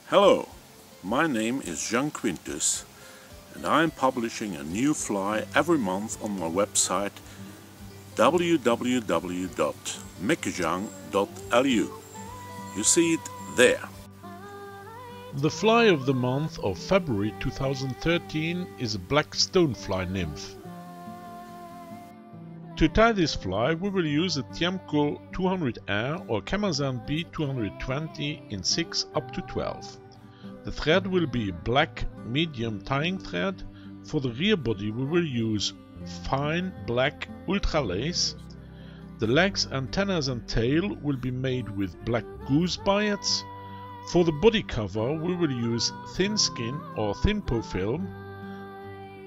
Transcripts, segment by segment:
Hello, my name is Quintus and I am publishing a new fly every month on my website www.meckejang.lu. You see it there. The fly of the month of February 2013 is a black Stonefly Nymph. To tie this fly we will use a Tiemco 200R or Camazan B220 in 6 up to 12. The thread will be a black medium tying thread. For the rear body we will use fine black ultra lace. The legs, antennas and tail will be made with black goose biots. For the body cover we will use thin skin or thin po film.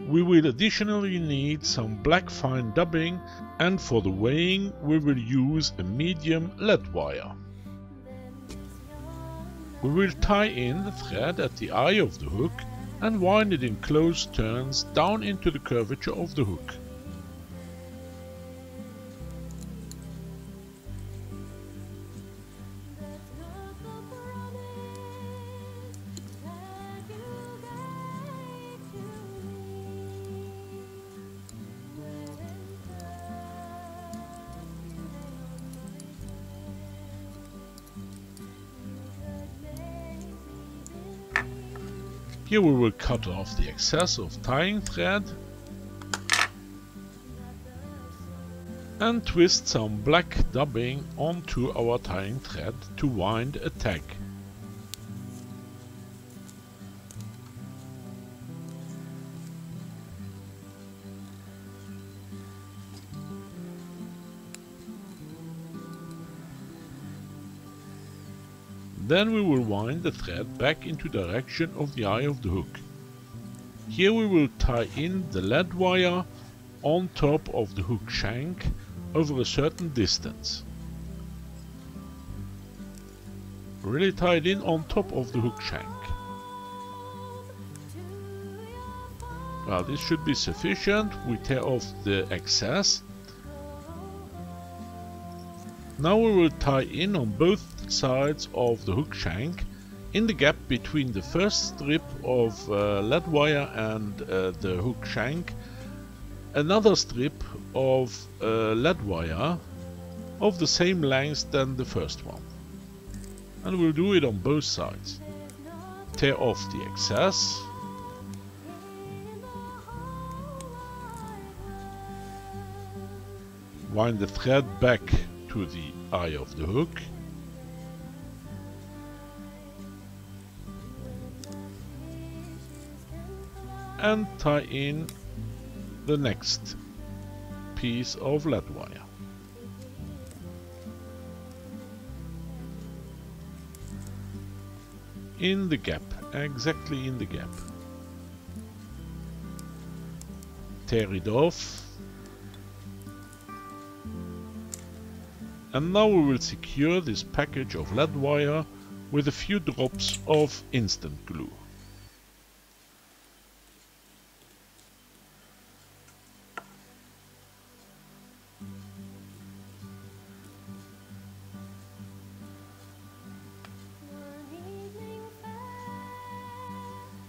We will additionally need some black fine dubbing, and for the weighing we will use a medium lead wire. We will tie in the thread at the eye of the hook and wind it in close turns down into the curvature of the hook. Here we will cut off the excess of tying thread and twist some black dubbing onto our tying thread to wind a tag. Then we will wind the thread back into direction of the eye of the hook. Here we will tie in the lead wire on top of the hook shank over a certain distance. Really tied in on top of the hook shank. Well, this should be sufficient. We tear off the excess. Now we will tie in on both sides of the hook shank, in the gap between the first strip of lead wire and the hook shank, another strip of lead wire of the same length than the first one. And we'll do it on both sides. Tear off the excess. Wind the thread back to the eye of the hook. And tie in the next piece of lead wire. In the gap, exactly in the gap. Tear it off. And now we will secure this package of lead wire with a few drops of instant glue.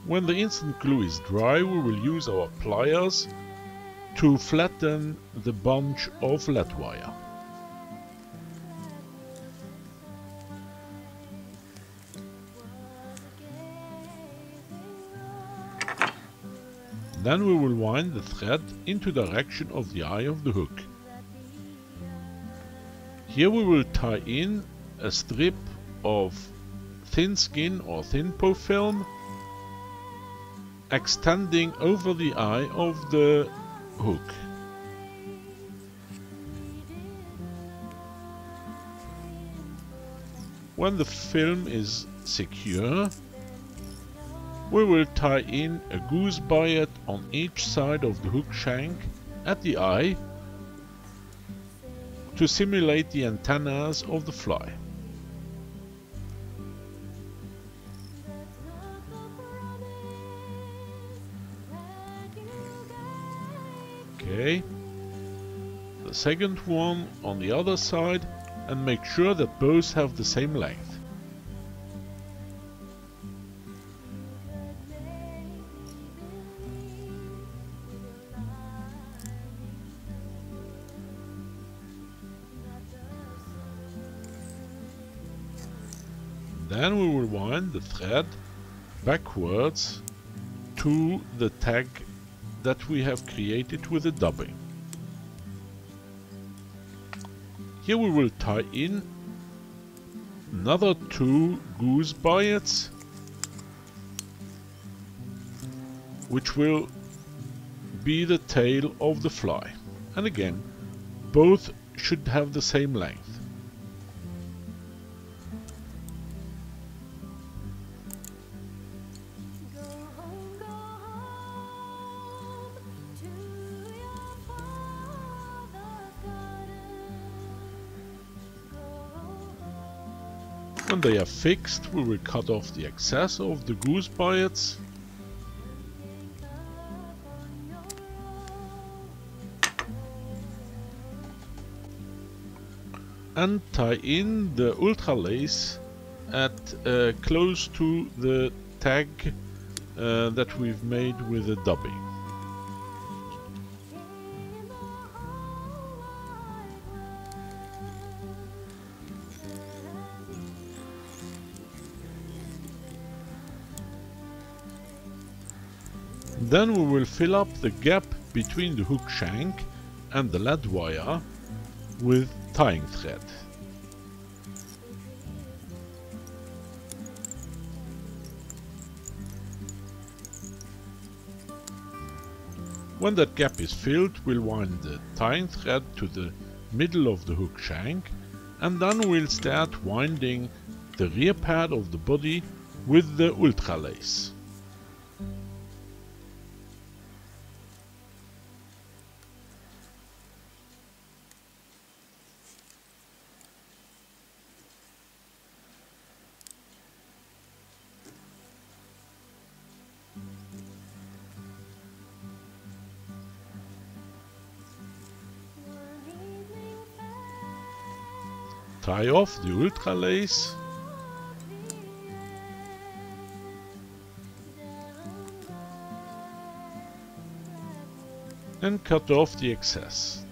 When the instant glue is dry, we will use our pliers to flatten the bunch of lead wire. Then we will wind the thread into direction of the eye of the hook. Here we will tie in a strip of thin skin or thin po film extending over the eye of the hook. When the film is secure, we will tie in a goose biot on each side of the hook shank at the eye to simulate the antennas of the fly. Okay, the second one on the other side, and make sure that both have the same length. Then we will wind the thread backwards to the tag that we have created with the dubbing. Here we will tie in another 2 goose biots, which will be the tail of the fly. And again, both should have the same length. When they are fixed, we will cut off the excess of the goose biots and tie in the ultra lace at close to the tag that we've made with the dubbing. Then we will fill up the gap between the hook shank and the lead wire with tying thread. When that gap is filled, we'll wind the tying thread to the middle of the hook shank, and then we'll start winding the rear pad of the body with the ultra lace. Tie off the ultra lace and cut off the excess.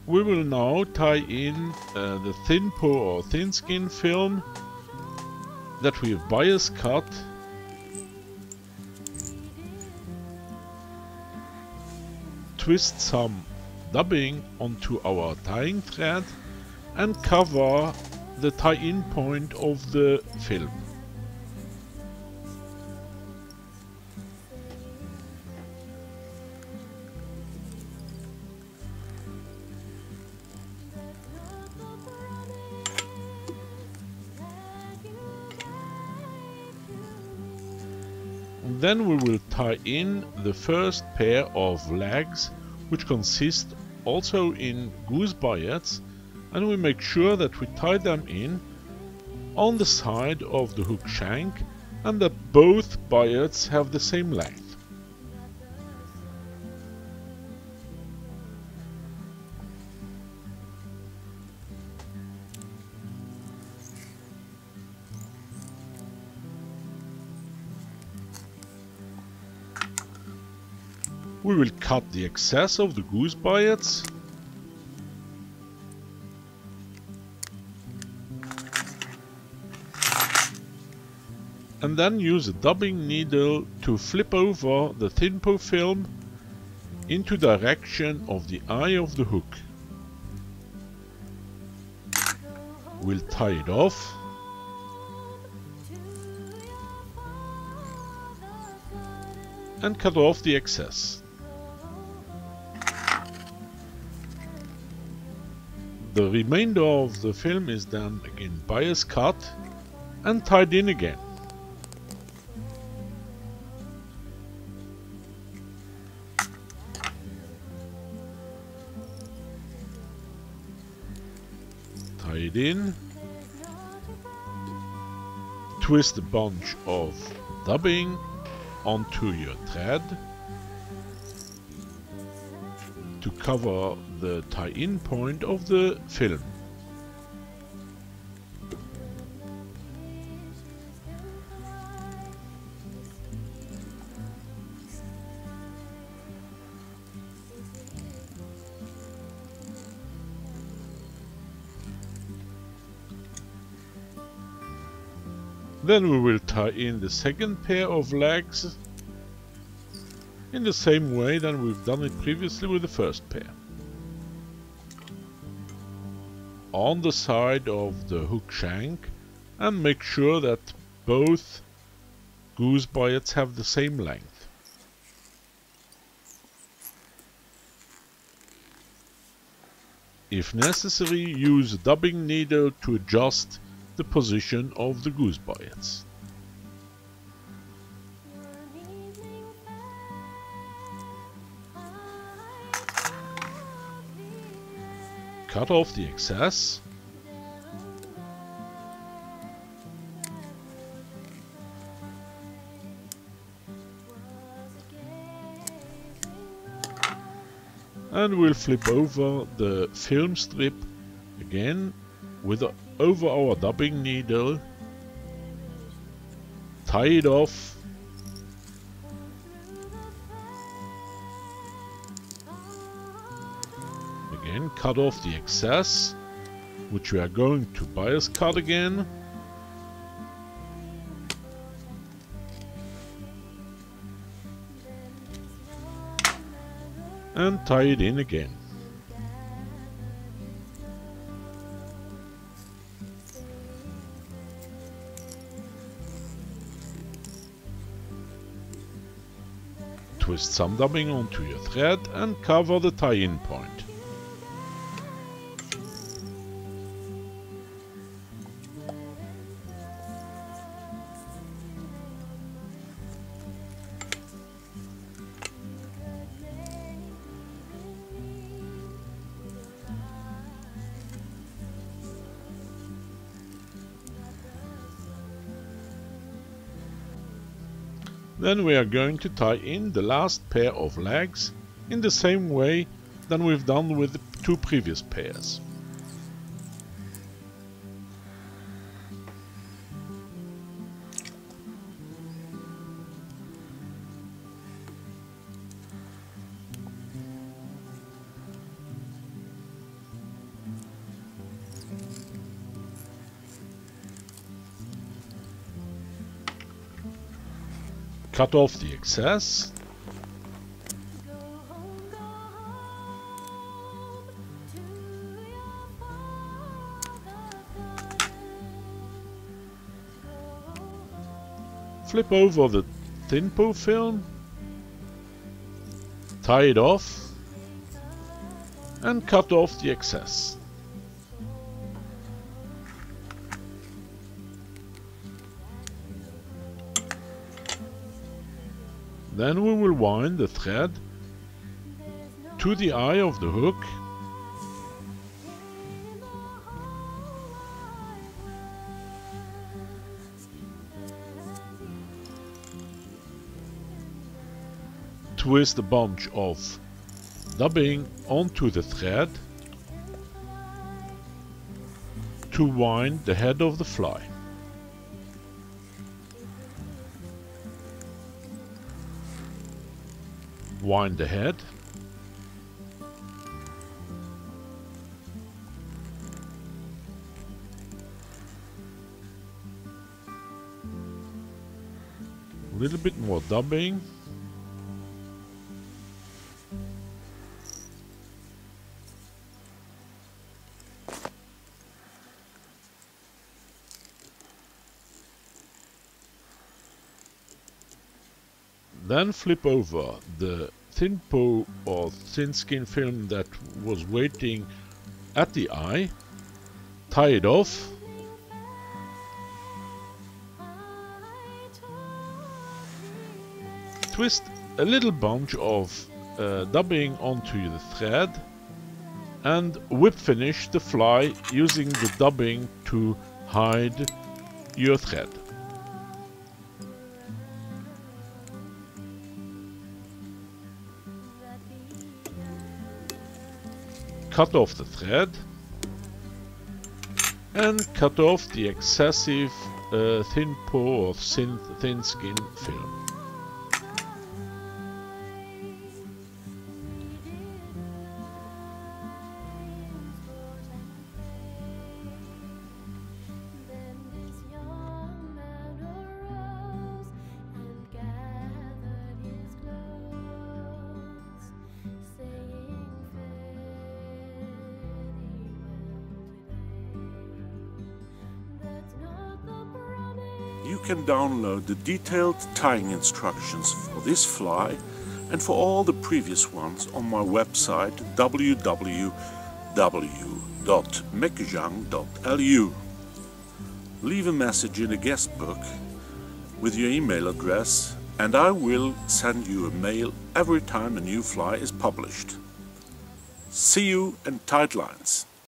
We will now tie in the thin po or thin skin film that we have bias cut twist some dubbing onto our tying thread and cover the tie-in point of the film. Then we will tie in the first pair of legs, which consist also in goose biots, and we make sure that we tie them in on the side of the hook shank and that both biots have the same length. We will cut the excess of the goose biots and then use a dubbing needle to flip over the thin po film into direction of the eye of the hook. We'll tie it off and cut off the excess. The remainder of the film is then again bias cut and tied in again. Tie it in, twist a bunch of dubbing onto your thread to cover the tie-in point of the film. Then we will tie in the second pair of legs in the same way than we've done it previously with the first pair. On the side of the hook shank, and make sure that both goose biots have the same length. If necessary, use a dubbing needle to adjust the position of the goose biots. Cut off the excess. And we'll flip over the film strip again over our dubbing needle, tie it off, again cut off the excess, which we are going to bias cut again, and tie it in again. Twist some dubbing onto your thread and cover the tie-in point. Then we are going to tie in the last pair of legs in the same way than we've done with the two previous pairs. Cut off the excess. Flip over the thin po film, tie it off, and cut off the excess. Then we will wind the thread to the eye of the hook . Twist a bunch of dubbing onto the thread to wind the head of the fly. Wind the head. A little bit more dubbing. Then flip over the thin po or thin skin film that was waiting at the eye, tie it off, twist a little bunch of dubbing onto the thread, and whip finish the fly using the dubbing to hide your thread. Cut off the thread and cut off the excessive thin po or thin skin film. can download the detailed tying instructions for this fly and for all the previous ones on my website www.meckejang.lu. Leave a message in the guest book with your email address and I will send you a mail every time a new fly is published. See you in tight lines.